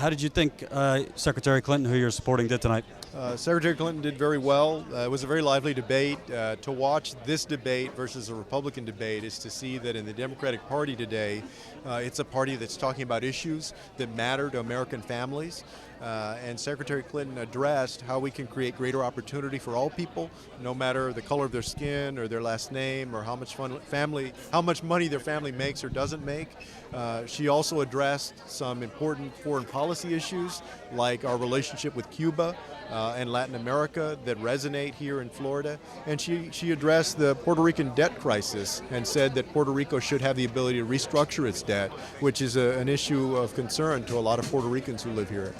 How did you think Secretary Clinton, who you're supporting, did tonight? Secretary Clinton did very well. It was a very lively debate. To watch this debate versus a Republican debate is to see that in the Democratic Party today, it's a party that's talking about issues that matter to American families. And Secretary Clinton addressed how we can create greater opportunity for all people, no matter the color of their skin or their last name or how much money their family makes or doesn't make. She also addressed some important foreign policy issues like our relationship with Cuba and Latin America that resonate here in Florida. And she addressed the Puerto Rican debt crisis and said that Puerto Rico should have the ability to restructure its debt, which is an issue of concern to a lot of Puerto Ricans who live here.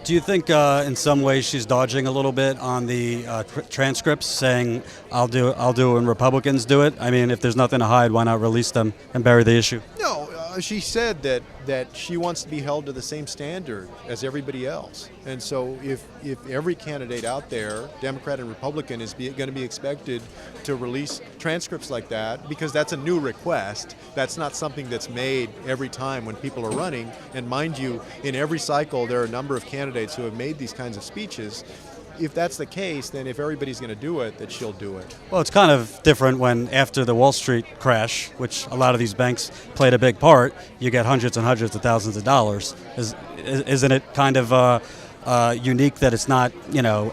Do you think in some ways she's dodging a little bit on the transcripts, saying, I'll do it when Republicans do it? I mean, if there's nothing to hide, why not release them and bury the issue? No, she said that she wants to be held to the same standard as everybody else. And so if every candidate out there, Democrat and Republican, is going to be expected to release transcripts like that, because that's a new request, that's not something that's made every time when people are running. And mind you, in every cycle, there are a number of candidates who have made these kinds of speeches. If that's the case, then if everybody's going to do it, that she'll do it. Well, it's kind of different when after the Wall Street crash, which a lot of these banks played a big part, you get hundreds and hundreds of thousands of dollars. Isn't it kind of unique that it's not,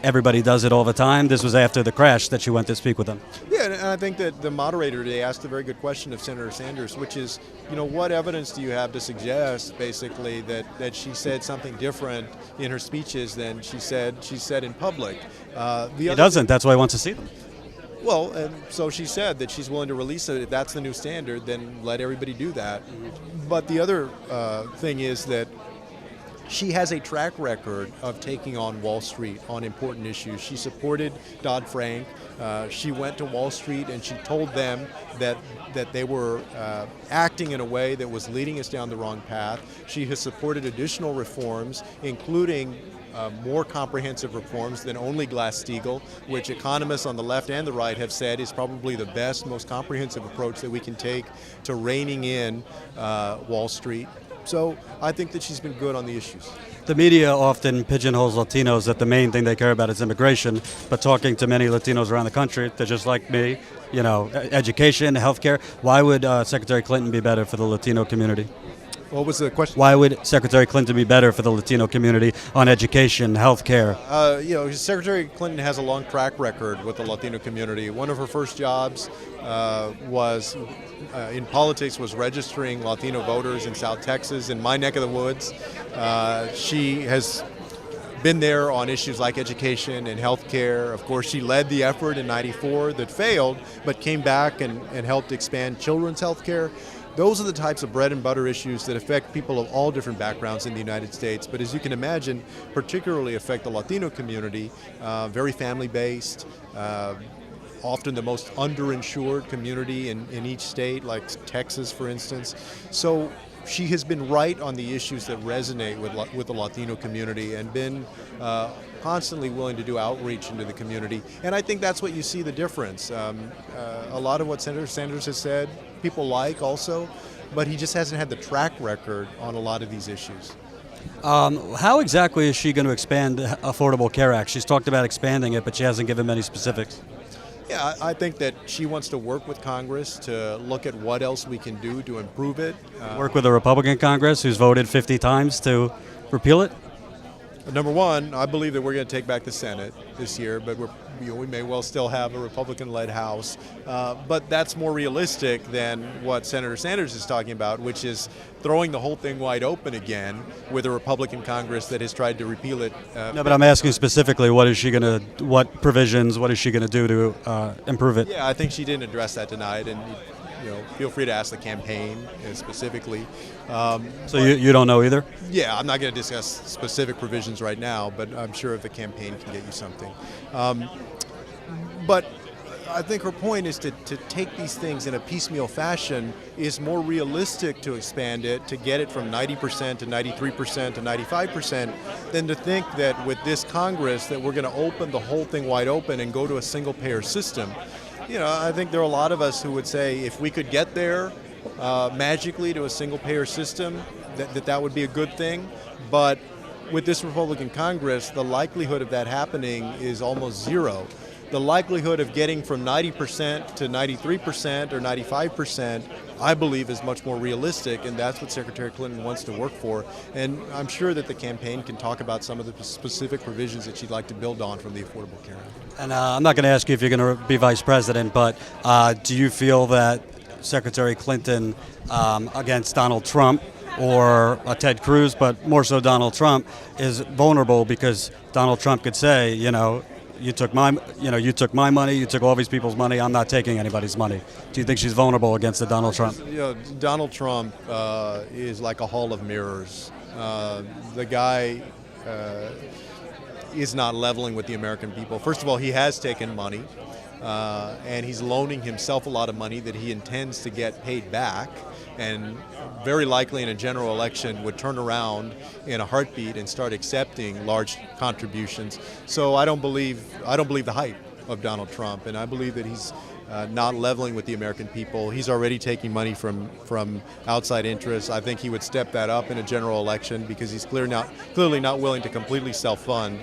everybody does it all the time? This was after the crash that you went to speak with them. Yeah, and I think that the moderator today asked a very good question of Senator Sanders, which is, what evidence do you have to suggest, basically, that she said something different in her speeches than she said in public? She doesn't. That's why I want to see them. Well, and so she said that she's willing to release it. If that's the new standard, then let everybody do that. But the other thing is that she has a track record of taking on Wall Street on important issues. She supported Dodd-Frank. She went to Wall Street and she told them that they were acting in a way that was leading us down the wrong path. She has supported additional reforms, including more comprehensive reforms than only Glass-Steagall, which economists on the left and the right have said is probably the best, most comprehensive approach that we can take to reining in Wall Street. So I think that she's been good on the issues. The media often pigeonholes Latinos that the main thing they care about is immigration, but talking to many Latinos around the country, they're just like me, education, healthcare. Why would Secretary Clinton be better for the Latino community? What was the question? Why would Secretary Clinton be better for the Latino community on education, health care? Secretary Clinton has a long track record with the Latino community. One of her first jobs was in politics was registering Latino voters in South Texas, in my neck of the woods. She has been there on issues like education and health care. Of course, she led the effort in '94 that failed, but came back and helped expand children's health care. Those are the types of bread and butter issues that affect people of all different backgrounds in the United States, but as you can imagine, particularly affect the Latino community, very family-based, often the most underinsured community in each state, like Texas, for instance. So she has been right on the issues that resonate with the Latino community and been constantly willing to do outreach into the community. And I think that's what you see the difference. A lot of what Senator Sanders has said, people like also, but he just hasn't had the track record on a lot of these issues. How exactly is she going to expand the Affordable Care Act? She's talked about expanding it, but she hasn't given many specifics. Yeah, I think that she wants to work with Congress to look at what else we can do to improve it. Work with a Republican Congress who's voted 50 times to repeal it? Number one, I believe that we're going to take back the Senate this year, but we may well still have a Republican-led House. But that's more realistic than what Senator Sanders is talking about, which is throwing the whole thing wide open again with a Republican Congress that has tried to repeal it. No, but I'm asking specifically, what provisions, what is she going to do to improve it? Yeah, I think she didn't address that tonight, and feel free to ask the campaign specifically. So you don't know either? Yeah, I'm not going to discuss specific provisions right now, but I'm sure if the campaign can get you something. But I think her point is to take these things in a piecemeal fashion is more realistic to expand it, to get it from 90% to 93% to 95%, than to think that with this Congress that we're going to open the whole thing wide open and go to a single-payer system. I think there are a lot of us who would say if we could get there magically to a single-payer system, that would be a good thing. But with this Republican Congress, the likelihood of that happening is almost zero. The likelihood of getting from 90% to 93% or 95%, I believe, is much more realistic, and that's what Secretary Clinton wants to work for. And I'm sure that the campaign can talk about some of the specific provisions that she'd like to build on from the Affordable Care Act. And I'm not going to ask you if you're going to be vice president, but do you feel that Secretary Clinton against Donald Trump or Ted Cruz, but more so Donald Trump, is vulnerable because Donald Trump could say, you took my money, you took all these people's money, I'm not taking anybody's money. Do you think she's vulnerable against the Donald Trump? Donald Trump is like a hall of mirrors. The guy is not leveling with the American people. First of all, he has taken money, and he's loaning himself a lot of money that he intends to get paid back, and very likely in a general election would turn around in a heartbeat and start accepting large contributions. So I don't believe the hype of Donald Trump, and I believe that he's not leveling with the American people. He's already taking money from outside interests. I think he would step that up in a general election because he's clearly not willing to completely self-fund.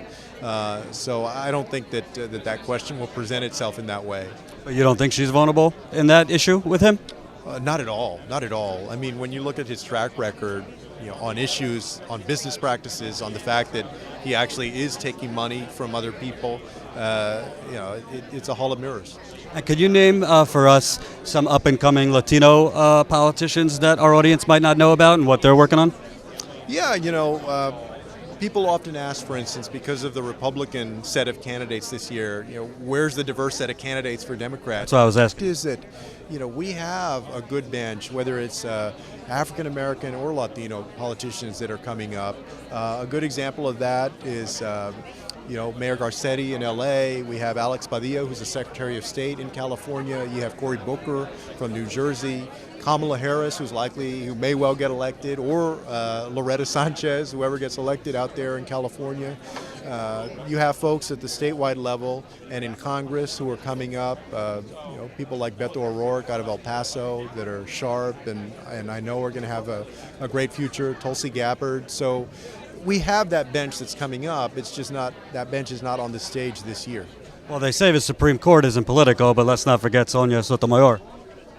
So I don't think that question will present itself in that way. But you don't think she's vulnerable in that issue with him? Not at all. Not at all. I mean, when you look at his track record, on issues, on business practices, on the fact that he actually is taking money from other people, it's a hall of mirrors. And could you name for us some up-and-coming Latino politicians that our audience might not know about and what they're working on? Yeah, people often ask, for instance, because of the Republican set of candidates this year, where's the diverse set of candidates for Democrats? That's what I was asking. Is that, we have a good bench, whether it's African American or Latino politicians that are coming up. A good example of that is, Mayor Garcetti in LA. We have Alex Padilla, who's the Secretary of State in California. You have Cory Booker from New Jersey. Kamala Harris, who may well get elected, or Loretta Sanchez, whoever gets elected out there in California. You have folks at the statewide level and in Congress who are coming up, people like Beto O'Rourke out of El Paso that are sharp and I know are going to have a great future, Tulsi Gabbard. So we have that bench that's coming up. It's just that bench is not on the stage this year. Well, they say the Supreme Court isn't political, but let's not forget Sonia Sotomayor.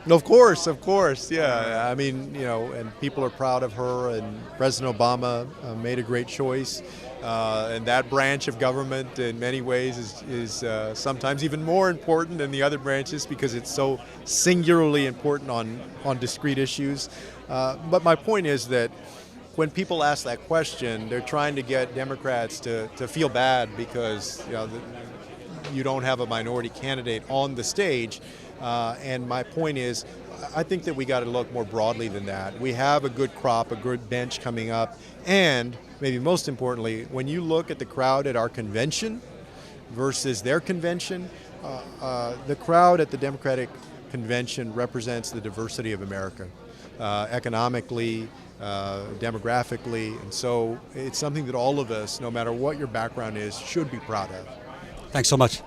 Of course, yeah. I mean, and people are proud of her, and President Obama made a great choice. And that branch of government, in many ways, is sometimes even more important than the other branches because it's so singularly important on discrete issues. But my point is that when people ask that question, they're trying to get Democrats to feel bad because you don't have a minority candidate on the stage. And my point is, I think that we got to look more broadly than that. We have a good crop, a good bench coming up, and maybe most importantly, when you look at the crowd at our convention versus their convention, the crowd at the Democratic convention represents the diversity of America, economically, demographically, and so it's something that all of us, no matter what your background is, should be proud of. Thanks so much.